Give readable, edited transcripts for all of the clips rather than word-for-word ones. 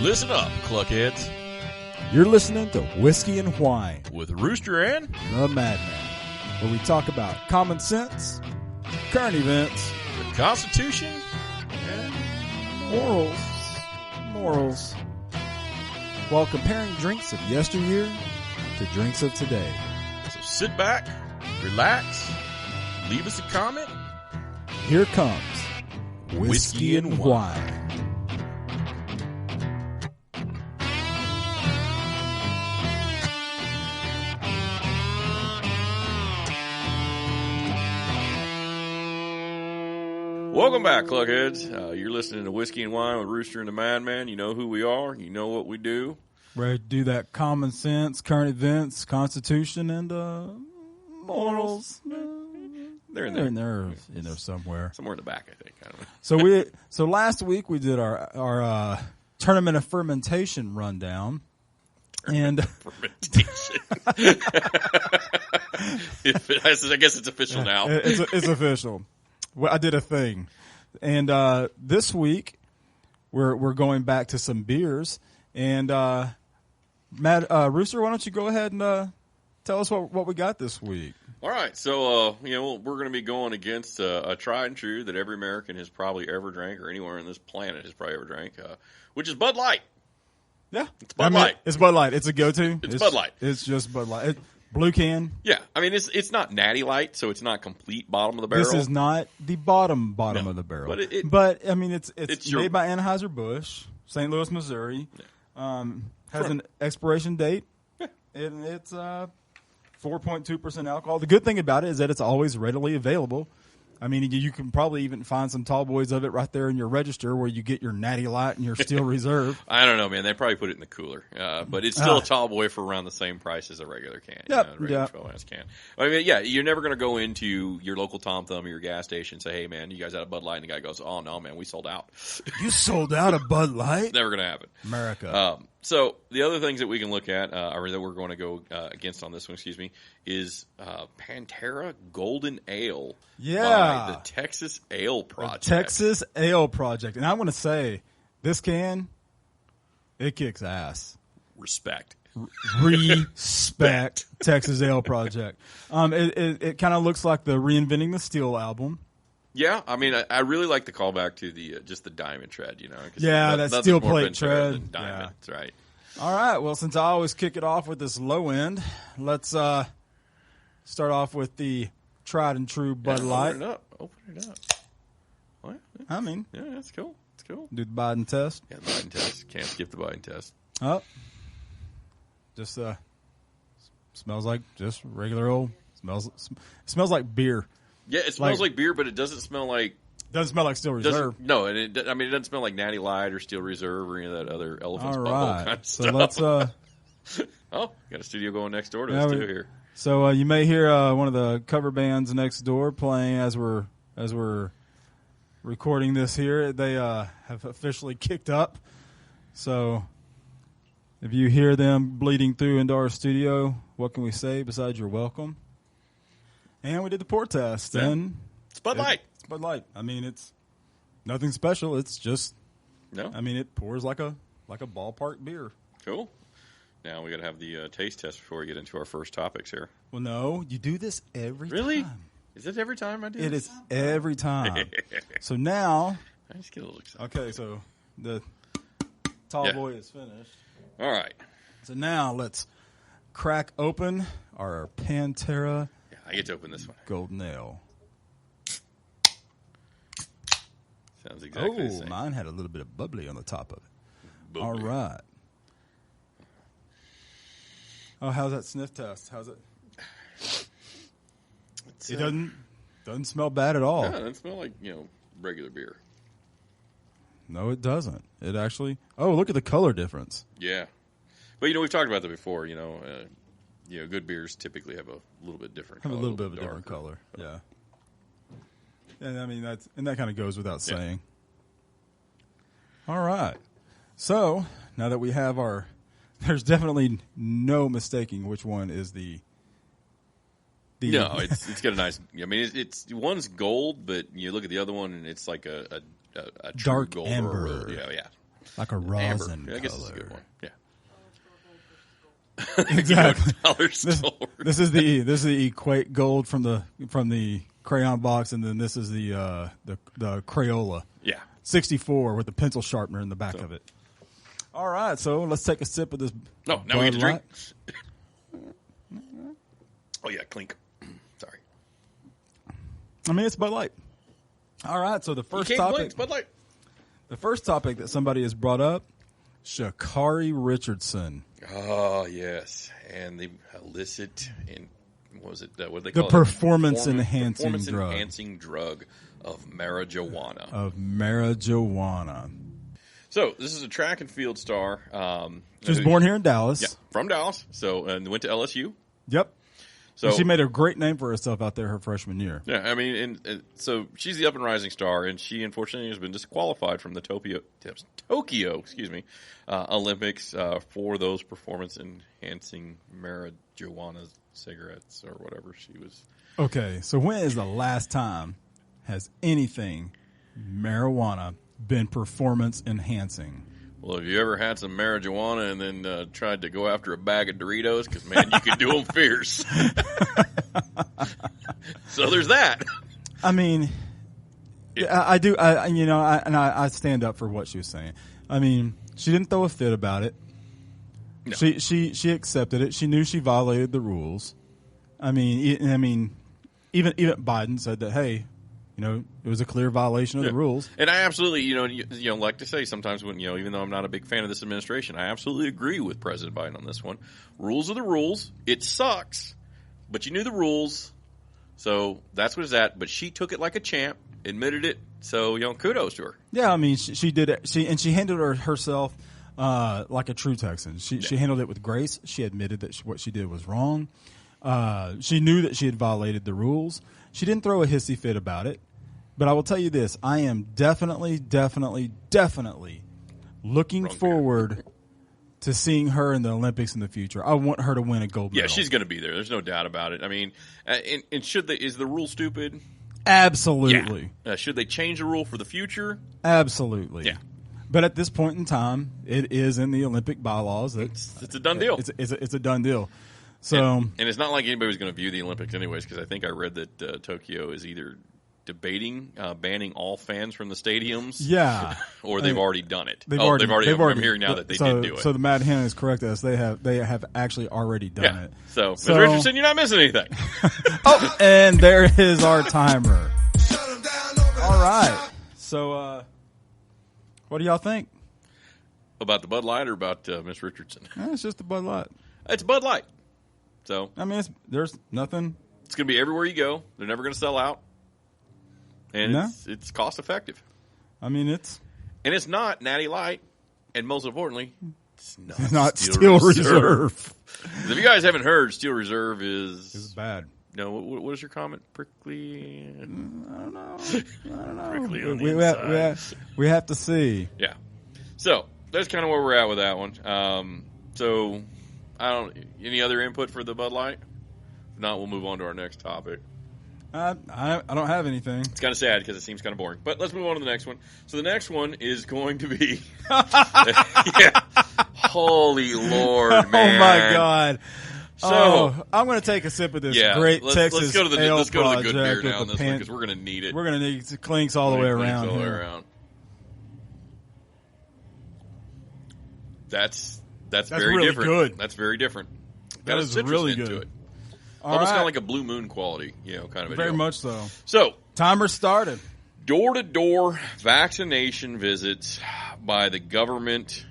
Listen up, cluckheads. You're listening to Whiskey and Whine With Rooster and The Madman, where we talk about common sense, current events, the Constitution and morals, while comparing drinks of yesteryear to drinks of today. so sit back, relax, leave us a comment. Here comes Whiskey and Whine. Welcome back, cluckheads. You're listening to Whiskey and Wine with Rooster and the Madman. You know who we are. You know what we do. Ready to do that common sense, current events, Constitution, and morals. They're in They're there. in there somewhere. Somewhere in the back, I think. I don't know. So last week we did our tournament of fermentation rundown, and Fermentation. I guess it's official now. it's official. Well, I did a thing, and this week we're going back to some beers. And Rooster, why don't you go ahead and tell us what we got this week? All right, so we're going to be going against a tried and true that every American has probably ever drank, or anywhere on this planet has probably ever drank, which is Bud Light. Yeah, it's Bud Light. It's Bud Light. It's a go-to. It's Bud Light. It's just Bud Light. Blue can. Yeah, I mean it's not Natty Light, so it's not complete bottom of the barrel. This is not the bottom of the barrel. But I mean it's made by Anheuser-Busch, St. Louis, Missouri. Yeah. Has an expiration date. Yeah. And it's 4.2% alcohol. The good thing about it is that it's always readily available. I mean, you can probably even find some tall boys of it right there in your register where you get your Natty Light and your Steel Reserve. I don't know, man. They probably put it in the cooler. But it's still a tall boy for around the same price as a regular can. Yep, Regular 12-ounce can. I mean, yeah, you're never going to go into your local Tom Thumb or your gas station and say, hey, man, you guys had a Bud Light. And the guy goes, oh, no, man, we sold out. You sold out a Bud Light? Never going to happen. America. So the other things that we can look at, or that we're going to go against on this one, is Pantera Golden Ale by the Texas Ale Project. The Texas Ale Project. And I want to say, this can, it kicks ass. Respect. Respect Texas Ale Project. It kind of looks like the Reinventing the Steel album. Yeah, I mean, I really like the callback to the just the diamond tread, that steel plate tread. Than diamond, that's right. All right, well, since I always kick it off with this low end, let's start off with the tried and true Bud Light. Open it up. What? I mean, yeah, that's cool. It's cool. Do the Biden test. Yeah, the Biden test. Can't skip the Biden test. Oh, just smells like just regular old. Smells like beer. Yeah, it smells like beer, but it doesn't smell like... Doesn't smell like Steel Reserve. No, and it doesn't smell like Natty Light or Steel Reserve or any of that other elephant's butthole kind of so stuff. Let's... got a studio going next door to us, too, here. So you may hear one of the cover bands next door playing as we're recording this here. They have officially kicked up. So if you hear them bleeding through into our studio, what can we say besides you're welcome? And we did the pour test, and it's Bud Light. It's Bud Light. I mean, it's nothing special. It's just no. I mean, it pours like a ballpark beer. Cool. Now we got to have the taste test before we get into our first topics here. Well, no, you do this every time. Really? Is it every time I do? It is every time. So now, I just get a little excited. Okay, so the tall boy is finished. All right. So now let's crack open our Pantera. I get to open this one. Golden Ale. Sounds exactly the same. Mine had a little bit of bubbly on the top of it. Bubbly. All right. Oh, how's that sniff test? How's it? It doesn't smell bad at all. Yeah, it doesn't smell like, regular beer. No, it doesn't. It actually... Oh, look at the color difference. Yeah. But, we've talked about that before, good beers typically have a little bit different color. Have a little bit of a different color, yeah. And I mean, that kind of goes without saying. All right. So, now that we have there's definitely no mistaking which one is the No, it's got a nice, I mean, it's one's gold, but you look at the other one and it's like a true dark gold amber. or a rose. Yeah. Like a rosin amber. color. I guess it's a good one. Yeah. Exactly. Dollar store. This is the Equate Gold from the crayon box, and then this is the Crayola. Yeah. 64 with the pencil sharpener in the back of it. All right, so let's take a sip of this. No, now we get to drink. Oh yeah, clink. Sorry. I mean, it's Bud Light. All right, so the first You can't topic. blink, it's Bud Light. The first topic that somebody has brought up, Shakari Richardson. Oh yes, and the illicit and what was it? What did they The call performance-enhancing it? drug. Performance-enhancing drug of marijuana. So this is a track and field star. She was born here in Dallas. Yeah, from Dallas. So and went to LSU. Yep. So and she made a great name for herself out there her freshman year. Yeah, I mean, so she's the up and rising star, and she unfortunately has been disqualified from the Tokyo Olympics for those performance enhancing marijuana cigarettes or whatever she was. Okay, so when is the last time has anything marijuana been performance enhancing? Well, have you ever had some marijuana and then tried to go after a bag of Doritos? Because, man, you can do them fierce. So there's that. I mean, I do. I stand up for what she was saying. I mean, she didn't throw a fit about it. No. She accepted it. She knew she violated the rules. I mean, even Biden said that, hey, it was a clear violation of the rules. And I absolutely, like to say sometimes when, even though I'm not a big fan of this administration, I absolutely agree with President Biden on this one. Rules are the rules. It sucks, but you knew the rules. So that's what it's at. But she took it like a champ, admitted it. So, kudos to her. Yeah, I mean, she did it. She handled herself like a true Texan. She handled it with grace. She admitted that what she did was wrong. She knew that she had violated the rules. She didn't throw a hissy fit about it. But I will tell you this. I am definitely looking forward to seeing her in the Olympics in the future. I want her to win a gold medal. Yeah, she's going to be there. There's no doubt about it. I mean, and is the rule stupid? Absolutely. Yeah. Should they change the rule for the future? Absolutely. Yeah. But at this point in time, it is in the Olympic bylaws. It's a done deal. It's a done deal. So, and it's not like anybody was going to view the Olympics anyways, because I think I read that Tokyo is either debating banning all fans from the stadiums. Yeah. Or they've already done it. They've already. I'm hearing now that they did do it. So the Mad Hen is correct as they have actually already done it. So Ms. Richardson, you're not missing anything. Oh, and there is our timer. All right. So what do y'all think? About the Bud Light or about Miss Richardson? It's just the Bud Light. It's Bud Light. So I mean, there's nothing. It's going to be everywhere you go. They're never going to sell out. And it's cost effective. I mean, it's not Natty Light, and most importantly, it's not Steel Reserve. If you guys haven't heard, Steel Reserve is bad. No, what is your comment? Prickly? I don't know. Prickly on the inside. We have to see. Yeah. So that's kind of where we're at with that one. So any other input for the Bud Light? If not, we'll move on to our next topic. I don't have anything. It's kind of sad because it seems kind of boring. But let's move on to the next one. So the next one is going to be... Holy Lord, man. Oh, my God. So I'm going to take a sip of this great Texas let's go to the good beer now on this one because we're going to need it. We're going to need clinks all the way around here. That's very really different. Good. That's very different. That is really good. To it. Almost kind of like a Blue Moon quality, kind of a Very deal. much so. So, timer started. Door-to-door vaccination visits by the government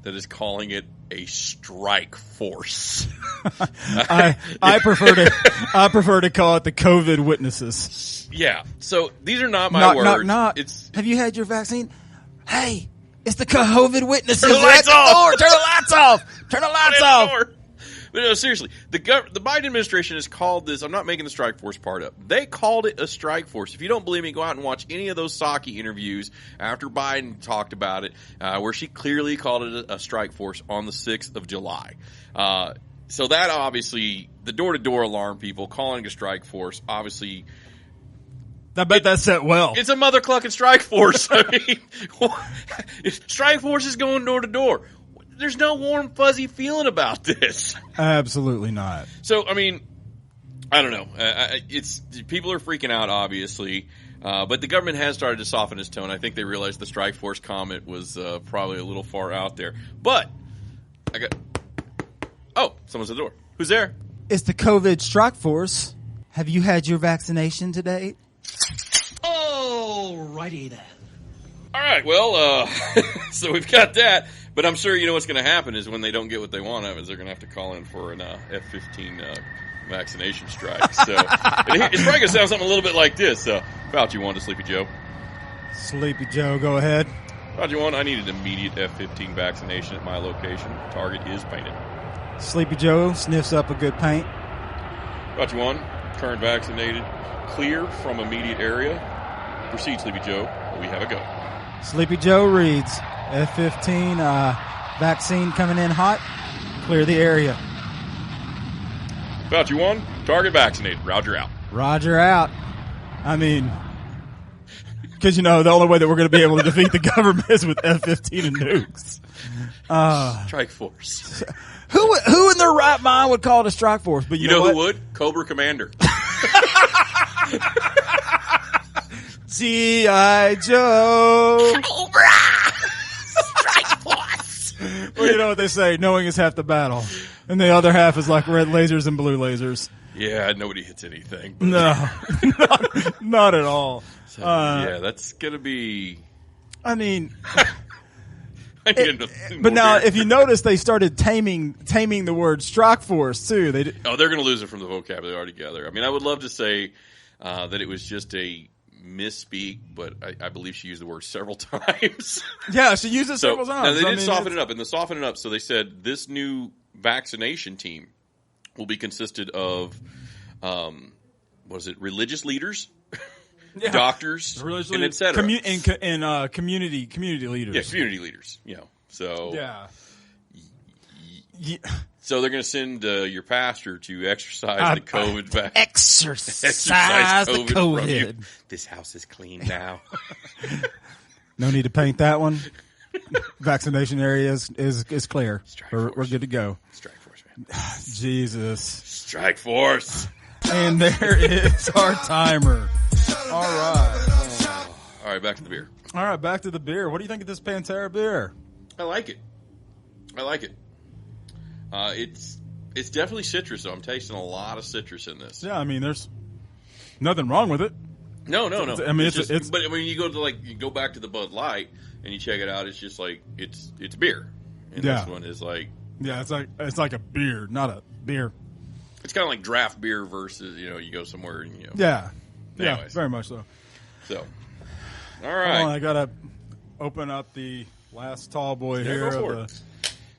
that is calling it a strike force. I prefer to call it the COVID witnesses. Yeah. So these are not my words. Have you had your vaccine? Hey, it's the COVID witnesses. Turn the lights off. Turn the lights off. Turn the lights off. But no, seriously, the Biden administration has called this. I'm not making the strike force part up. They called it a strike force. If you don't believe me, go out and watch any of those Psaki interviews after Biden talked about it, where she clearly called it a strike force on the 6th of July. So that obviously, the door-to-door alarm people calling it a strike force, obviously, I bet that set well. It's a mother clucking Strikeforce. I mean, Strikeforce is going door to door. There's no warm, fuzzy feeling about this. Absolutely not. So, I mean, I don't know. It's people are freaking out, obviously, but the government has started to soften its tone. I think they realized the Strikeforce comment was probably a little far out there. But someone's at the door. Who's there? It's the COVID Strikeforce. Have you had your vaccination today? Alrighty then. All right, well, so we've got that, but I'm sure you know what's going to happen is when they don't get what they want, they're going to have to call in for an F-15 vaccination strike. So it's probably going to sound something a little bit like this. Fauci 1 to Sleepy Joe. Sleepy Joe, go ahead. Fauci 1, I need an immediate F-15 vaccination at my location. Target is painted. Sleepy Joe sniffs up a good paint. Fauci 1, current vaccinated, clear from immediate area. Proceed, Sleepy Joe. We have a go. Sleepy Joe reads, F-15 vaccine coming in hot. Clear the area. Fauci 1, target vaccinated. Roger out. Roger out. I mean, because, the only way that we're going to be able to defeat the government is with F-15 and nukes. Strikeforce. Who in their right mind would call it a strike force? But you know who would? Cobra Commander. G.I. Joe. Cobra! Strike Force! Well, you know what they say, knowing is half the battle. And the other half is like red lasers and blue lasers. Yeah, nobody hits anything. No, not at all. So, yeah, that's going to be... I mean... but now, if you notice, they started taming the word strike force, too. They're going to lose it from the vocabulary altogether. I mean, I would love to say that it was just a misspeak, but I believe she used the word several times. Yeah, she used it several times. Now, they did soften it up, and the soften it up, so they said this new vaccination team will be consisted of, religious leaders, doctors, and et cetera. Community leaders. Yeah, community leaders. So yeah. So they're going to send your pastor to exercise the COVID vaccine. Exercise the COVID. From you. This house is clean now. No need to paint that one. Vaccination area is clear. We're good to go. Strikeforce, man. Jesus. Strikeforce. And there is our timer. All right. All right, back to the beer. All right, back to the beer. What do you think of this Pantera beer? I like it. It's definitely citrus, though. I'm tasting a lot of citrus in this. Yeah, I mean, there's nothing wrong with it. No. I mean, it's but when you go back to the Bud Light and you check it out, it's just like it's beer. And this one is like it's like a beer, not a beer. It's kind of like draft beer versus you go somewhere and Yeah. Anyways. Yeah, very much so. So, all right. Hold on, I gotta open up the last tall boy here. Go for it.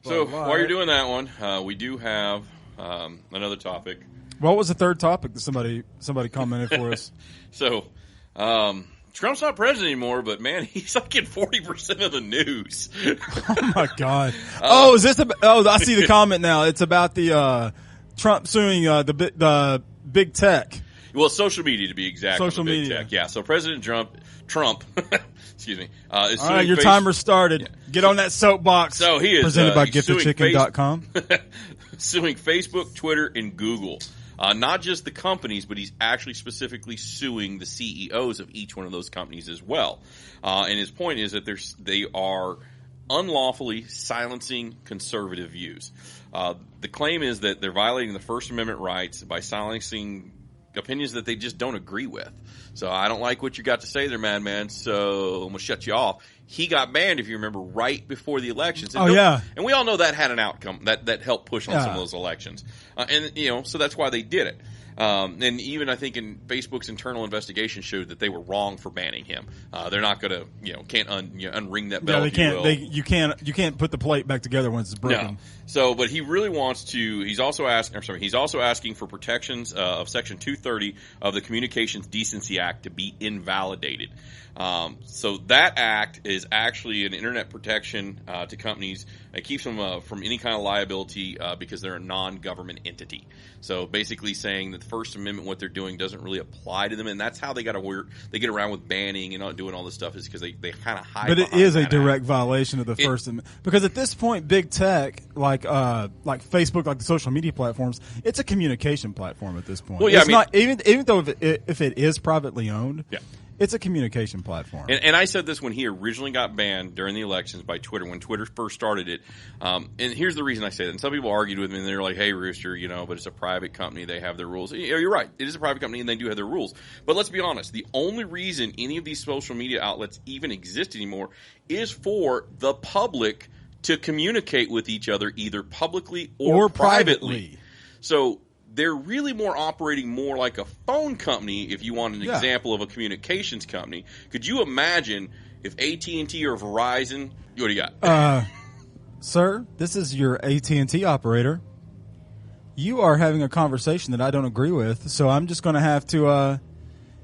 So while you're doing that one, we do have another topic. What was the third topic that somebody commented for us? So, Trump's not president anymore, but man, he's like in 40% of the news. Oh my God! Is this? I see the comment now. It's about the Trump suing the big tech. Well, social media to be exact. Social big media. Tech. Yeah. So President Trump, excuse me, is all suing right, your timer started. Yeah. Get on that soapbox. So he is presented by giftedchicken.com. Suing Facebook, Twitter, and Google. Not just the companies, but he's actually specifically suing the CEOs of each one of those companies as well. And his point is that they are unlawfully silencing conservative views. The claim is that they're violating the First Amendment rights by silencing opinions that they just don't agree with. So I don't like what you got to say there, Madman, so I'm going to shut you off. He got banned, if you remember, right before the elections. And and we all know that had an outcome that helped push on some of those elections. So that's why they did it. And even I think in Facebook's internal investigation showed that they were wrong for banning him. They're not going to, can't unring that bell. Yeah, they can't. You can't put the plate back together once it's broken. No. So, but he really wants to. He's also asking for protections of Section 230 of the Communications Decency Act to be invalidated. So that act is actually an internet protection to companies. It keeps them from any kind of liability because they're a non-government entity. So basically saying that the First Amendment, what they're doing, doesn't really apply to them, and that's how they got to they get around with banning and doing all this stuff is because they kind of hide. But it is a direct violation of the First Amendment because at this point, big tech like Facebook, like the social media platforms, it's a communication platform at this point. Well, yeah, it's not even though if it is privately owned. Yeah. It's a communication platform. And I said this when he originally got banned during the elections by Twitter, when Twitter first started it. And here's the reason I say that. And some people argued with me, and they're like, hey, Rooster, but it's a private company. They have their rules. You're right. It is a private company, and they do have their rules. But let's be honest. The only reason any of these social media outlets even exist anymore is for the public to communicate with each other either publicly or privately. So they're really more operating more like a phone company if you want an example of a communications company. Could you imagine if AT&T or Verizon, what do you got? Sir, this is your AT&T operator. You are having a conversation that I don't agree with, so I'm just going to have to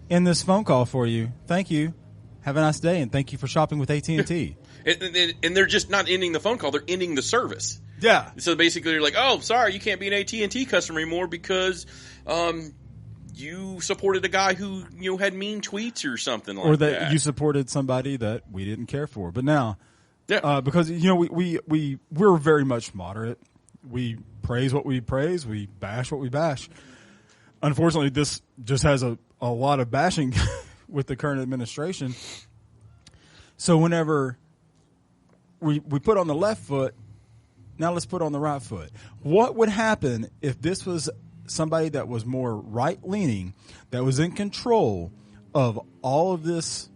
end this phone call for you. Thank you. Have a nice day, and thank you for shopping with AT&T. And they're just not ending the phone call. They're ending the service. Yeah. So basically, you're like, oh, sorry, you can't be an AT&T customer anymore because you supported a guy who had mean tweets or something like that. Or that you supported somebody that we didn't care for. But now, because we're very much moderate. We praise what we praise. We bash what we bash. Unfortunately, this just has a lot of bashing with the current administration. So whenever we put on the left foot, now let's put on the right foot. What would happen if this was somebody that was more right-leaning, that was in control of all of this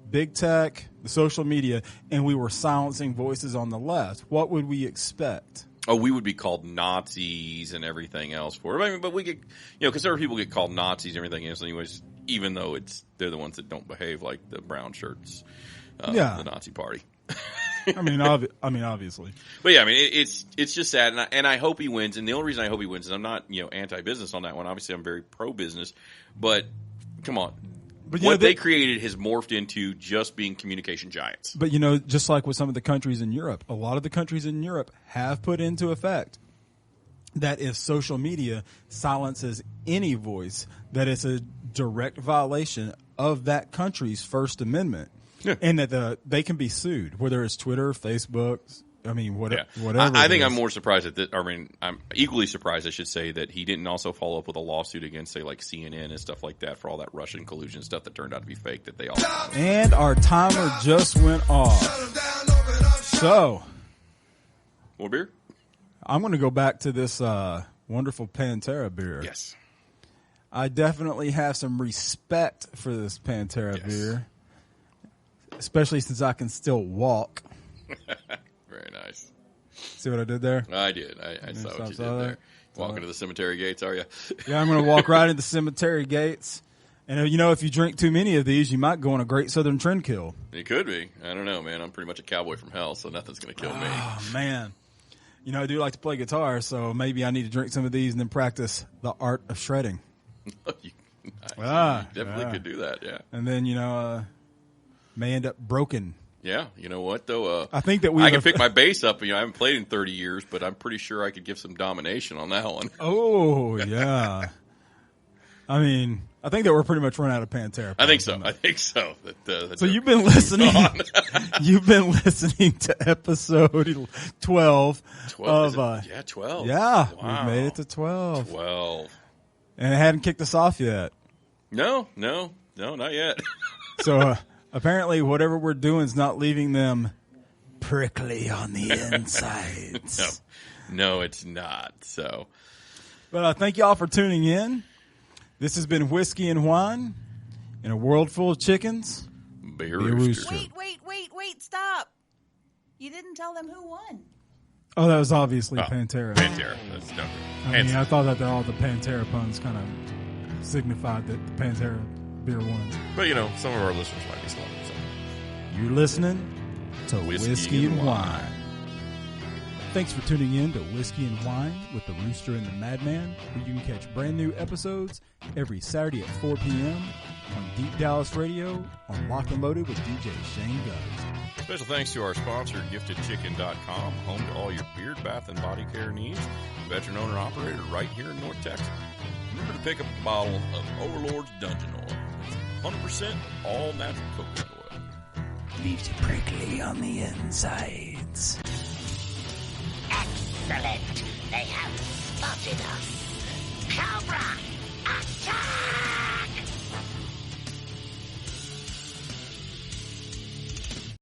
big tech, the social media, and we were silencing voices on the left? What would we expect? Oh, we would be called Nazis and everything else for it. I mean, but we get, conservative people get called Nazis and everything else anyways, even though they're the ones that don't behave like the brown shirts, the Nazi party. I mean, obviously. But yeah, I mean, it's just sad, and I hope he wins. And the only reason I hope he wins is I'm not anti-business on that one. Obviously, I'm very pro-business. But come on, but what they created has morphed into just being communication giants. But just like with some of the countries in Europe, a lot of the countries in Europe have put into effect that if social media silences any voice, that it's a direct violation of that country's First Amendment. Yeah. And that they can be sued, whether it's Twitter, Facebook, whatever. I think I'm more surprised at that. I mean, I'm equally surprised, I should say, that he didn't also follow up with a lawsuit against, say, like CNN and stuff like that for all that Russian collusion stuff that turned out to be fake that they all found. And our timer just went off. So, more beer? I'm going to go back to this wonderful Pantera beer. Yes. I definitely have some respect for this Pantera beer. Especially since I can still walk. Very nice. See what I did there? I did. I saw what you did there. Walking to the cemetery gates, are you? Yeah, I'm going to walk right into the cemetery gates. And, if you drink too many of these, you might go on a Great Southern Trend kill. It could be. I don't know, man. I'm pretty much a cowboy from hell, so nothing's going to kill me. Oh, man. I do like to play guitar, so maybe I need to drink some of these and then practice the art of shredding. You definitely could do that, yeah. And then, may end up broken. Yeah, you know what though? I think that I can pick my bass up. I haven't played in 30 years, but I'm pretty sure I could give some domination on that one. Oh yeah. I think that we're pretty much run out of Pantera. I think so. So you've been listening. You've been listening to episode 12 of 12. Yeah, wow. We made it to 12. 12, and it hadn't kicked us off yet. No, not yet. So. Apparently, whatever we're doing is not leaving them prickly on the insides. No, it's not. So, but thank y'all for tuning in. This has been Whiskey and Whine in a world full of chickens. Be a rooster. Wait! Stop! You didn't tell them who won. Oh, that was obviously Pantera. Pantera. That's no. I thought that all the Pantera puns kind of signified that the Pantera beer won. But some of our listeners might be slow. So. You're listening to Whiskey and Whine. Thanks for tuning in to Whiskey and Whine with the Rooster and the Madman, where you can catch brand new episodes every Saturday at 4 p.m. on Deep Dallas Radio on Lock and Loaded with DJ Shane Guns. Special thanks to our sponsor, GiftedChicken.com, home to all your beard, bath, and body care needs. Veteran owner operator right here in North Texas. Remember to pick up a bottle of Overlord's Dungeon Oil. It's 100% all natural coconut oil. Leaves you prickly on the insides. Excellent. They have spotted us.